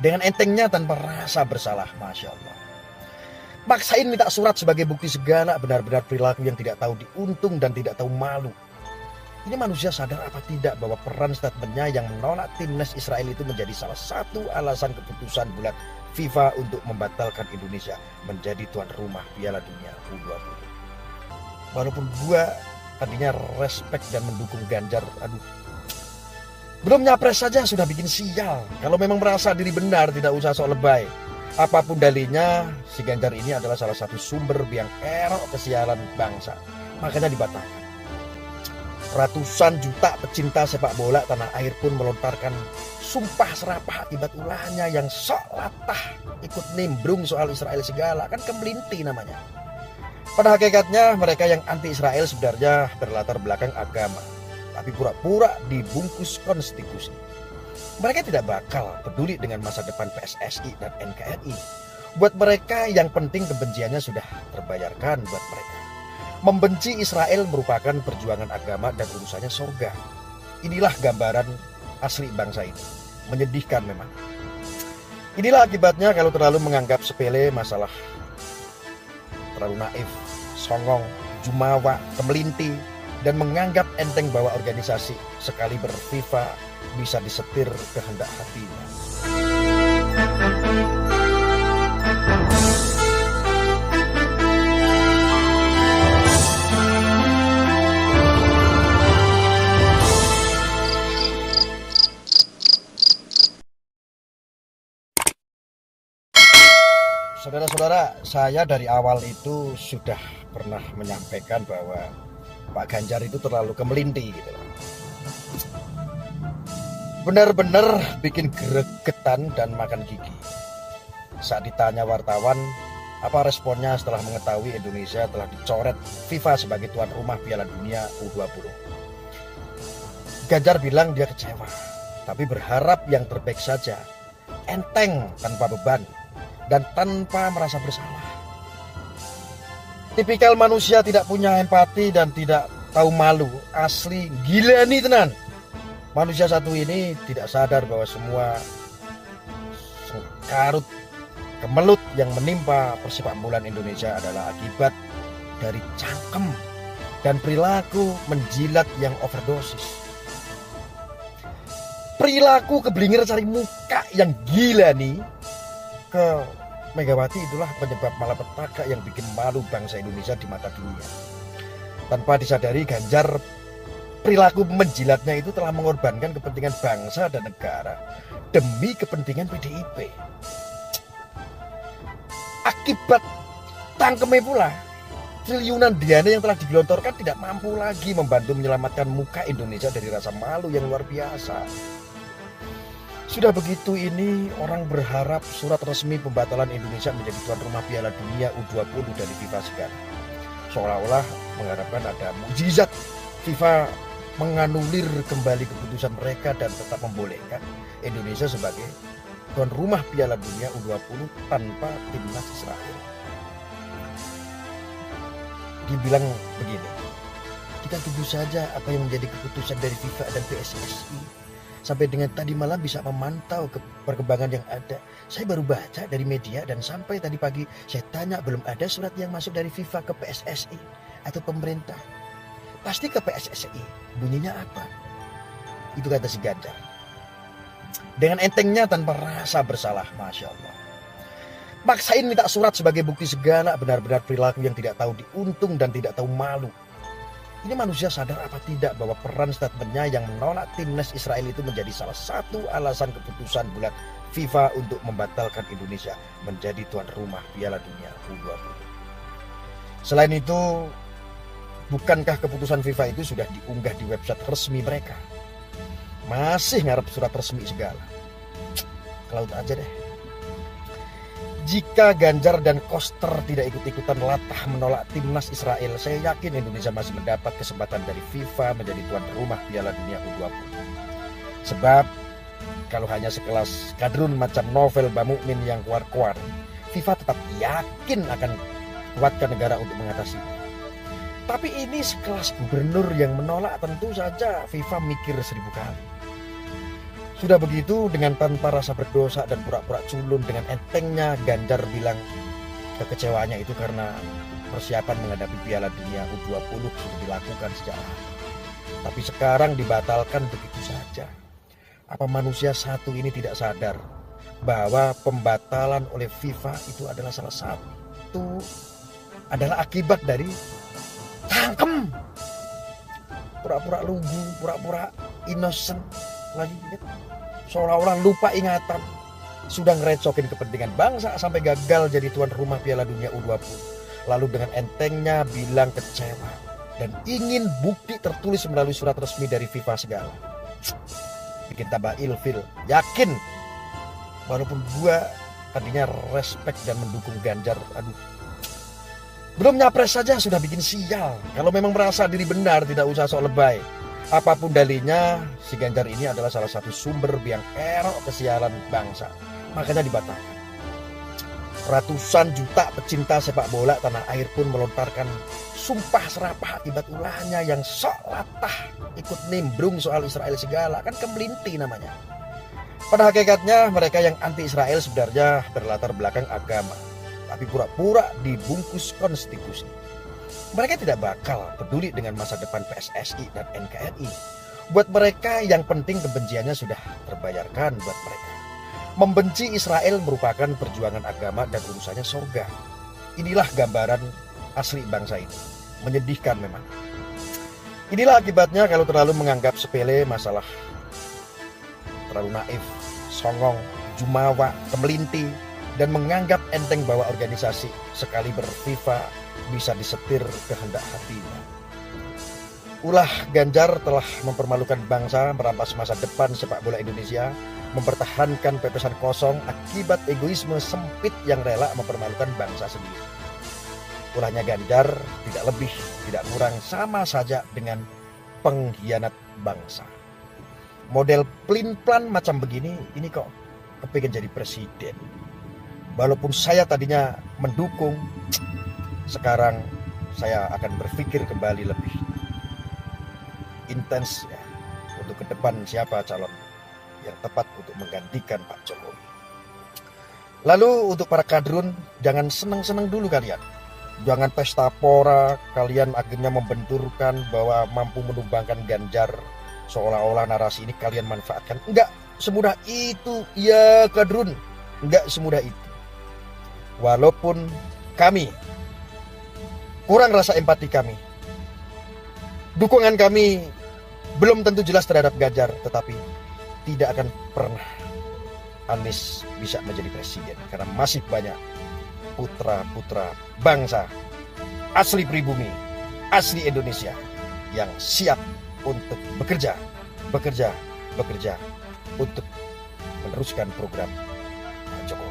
dengan entengnya tanpa rasa bersalah. Masya Allah. Maksain minta surat sebagai bukti segala, benar-benar perilaku yang tidak tahu diuntung dan tidak tahu malu. Ini manusia sadar apa tidak bahwa peran statementnya yang menolak timnas Israel itu menjadi salah satu alasan keputusan bulat FIFA untuk membatalkan Indonesia menjadi tuan rumah Piala Dunia U20. Walaupun gua tadinya respect dan mendukung Ganjar, belum nyapres saja sudah bikin sial. Kalau memang merasa diri benar, tidak usah sok lebay. Apapun dalihnya, si Ganjar ini adalah salah satu sumber biang kerok kesialan bangsa. Makanya dibatalkan. Ratusan juta pecinta sepak bola tanah air pun melontarkan sumpah serapah akibat ulahnya yang sok latah ikut nimbrung soal Israel segala. Kan kemelinti namanya. Pada hakikatnya mereka yang anti Israel sebenarnya berlatar belakang agama, tapi pura-pura dibungkus konstitusi. Mereka tidak bakal peduli dengan masa depan PSSI dan NKRI. Buat mereka yang penting kebenciannya sudah terbayarkan buat mereka. Membenci Israel merupakan perjuangan agama dan urusannya surga. Inilah gambaran asli bangsa ini. Menyedihkan memang. Inilah akibatnya kalau terlalu menganggap sepele masalah. Terlalu naif, songong, jumawa, kemelinti, dan menganggap enteng bahwa organisasi sekali ber-FIFA bisa disetir kehendak hatinya. Saudara-saudara, saya dari awal itu sudah pernah menyampaikan bahwa Pak Ganjar itu terlalu kemelinti gitu. Benar-benar bikin gregetan dan makan gigi. Saat ditanya wartawan, apa responnya setelah mengetahui Indonesia telah dicoret FIFA sebagai tuan rumah Piala Dunia U20. Ganjar bilang dia kecewa, tapi berharap yang terbaik saja, enteng tanpa beban, dan tanpa merasa bersalah. Tipikal manusia tidak punya empati dan tidak tahu malu. Asli gila nih tenan. Manusia satu ini tidak sadar bahwa semua sengkarut kemelut yang menimpa persepak bolaan Indonesia adalah akibat dari cangkem dan perilaku menjilat yang overdosis. Perilaku keblinger cari muka yang gila nih ke Megawati itulah penyebab malapetaka yang bikin malu bangsa Indonesia di mata dunia. Tanpa disadari, Ganjar perilaku menjilatnya itu telah mengorbankan kepentingan bangsa dan negara demi kepentingan PDIP. Akibat tangkeme pula, triliunan dana yang telah digelontorkan tidak mampu lagi membantu menyelamatkan muka Indonesia dari rasa malu yang luar biasa. Sudah begitu ini orang berharap surat resmi pembatalan Indonesia menjadi tuan rumah Piala Dunia U20 dari FIFA segala. Seolah-olah mengharapkan ada mukjizat FIFA menganulir kembali keputusan mereka dan tetap membolehkan Indonesia sebagai tuan rumah Piala Dunia U20 tanpa timnas Israel. Dibilang begini, kita tunggu saja apa yang menjadi keputusan dari FIFA dan PSSI. Sampai dengan tadi malam bisa memantau perkembangan yang ada. Saya baru baca dari media dan sampai tadi pagi saya tanya belum ada surat yang masuk dari FIFA ke PSSI atau pemerintah. Pasti ke PSSI. Bunyinya apa? Itu kata si Ganjar. Dengan entengnya tanpa rasa bersalah. Masya Allah. Maksain minta surat sebagai bukti segala, benar-benar perilaku yang tidak tahu diuntung dan tidak tahu malu. Ini manusia sadar apa tidak bahwa peran statementnya yang menolak timnas Israel itu menjadi salah satu alasan keputusan bulat FIFA untuk membatalkan Indonesia menjadi tuan rumah Piala Dunia U20. Selain itu, bukankah keputusan FIFA itu sudah diunggah di website resmi mereka? Masih ngarep surat resmi segala. Ke laut aja deh. Jika Ganjar dan Koster tidak ikut-ikutan latah menolak timnas Israel, saya yakin Indonesia masih mendapat kesempatan dari FIFA menjadi tuan rumah Piala Dunia U20. Sebab kalau hanya sekelas kadrun macam Novel Bamukmin yang keluar-keluar, FIFA tetap yakin akan kuatkan negara untuk mengatasi. Tapi ini sekelas gubernur yang menolak, tentu saja FIFA mikir 1000 kali. Sudah begitu, dengan tanpa rasa berdosa dan pura-pura culun, dengan entengnya Ganjar bilang kekecewaannya itu karena persiapan menghadapi Piala Dunia U20 sudah dilakukan sejak lama. Tapi sekarang dibatalkan begitu saja. Apa manusia satu ini tidak sadar bahwa pembatalan oleh FIFA itu adalah salah satu akibat dari cangkem, pura-pura lugu, pura-pura innocent lagi, seolah-olah lupa ingatan, sudah ngerecokin kepentingan bangsa sampai gagal jadi tuan rumah Piala Dunia U20. Lalu dengan entengnya bilang kecewa dan ingin bukti tertulis melalui surat resmi dari FIFA segala. Bikin tambah ilfil. Yakin, walaupun gua tadinya respect dan mendukung Ganjar, belum nyapres saja sudah bikin sial. Kalau memang merasa diri benar, tidak usah sok lebay. Apapun dalihnya, si Ganjar ini adalah salah satu sumber biang kerok kesialan bangsa. Makanya dibatalkan. Ratusan juta pecinta sepak bola tanah air pun melontarkan sumpah serapah akibat ulahnya yang sok latah ikut nimbrung soal Israel segala. Kan kemelinti namanya. Pada hakikatnya mereka yang anti Israel sebenarnya berlatar belakang agama, tapi pura-pura dibungkus konstitusi. Mereka tidak bakal peduli dengan masa depan PSSI dan NKRI. Buat mereka yang penting kebenciannya sudah terbayarkan buat mereka. Membenci Israel merupakan perjuangan agama dan urusannya surga. Inilah gambaran asli bangsa ini. Menyedihkan memang. Inilah akibatnya kalau terlalu menganggap sepele masalah, terlalu naif, songong, jumawa, kemelinti, dan menganggap enteng bahwa organisasi sekali berFIFA bisa disetir kehendak hatinya. Ulah Ganjar telah mempermalukan bangsa, merampas masa depan sepak bola Indonesia, mempertahankan pepesan kosong akibat egoisme sempit yang rela mempermalukan bangsa sendiri. Ulahnya Ganjar tidak lebih, tidak kurang, sama saja dengan pengkhianat bangsa. Model plin-plan macam begini, ini kok kepingin jadi presiden. Walaupun saya tadinya mendukung, sekarang saya akan berpikir kembali lebih intens ya, untuk ke depan siapa calon yang tepat untuk menggantikan Pak Jokowi. Lalu untuk para kadrun, jangan senang-senang dulu kalian. Jangan pesta pora, kalian akhirnya membenturkan bahwa mampu menumbangkan Ganjar, seolah-olah narasi ini kalian manfaatkan. Enggak semudah itu ya kadrun, enggak semudah itu. Walaupun kami kurang rasa empati kami, dukungan kami belum tentu jelas terhadap Ganjar, tetapi tidak akan pernah Anies bisa menjadi presiden karena masih banyak putra-putra bangsa asli pribumi, asli Indonesia yang siap untuk bekerja untuk meneruskan program Pak Jokowi.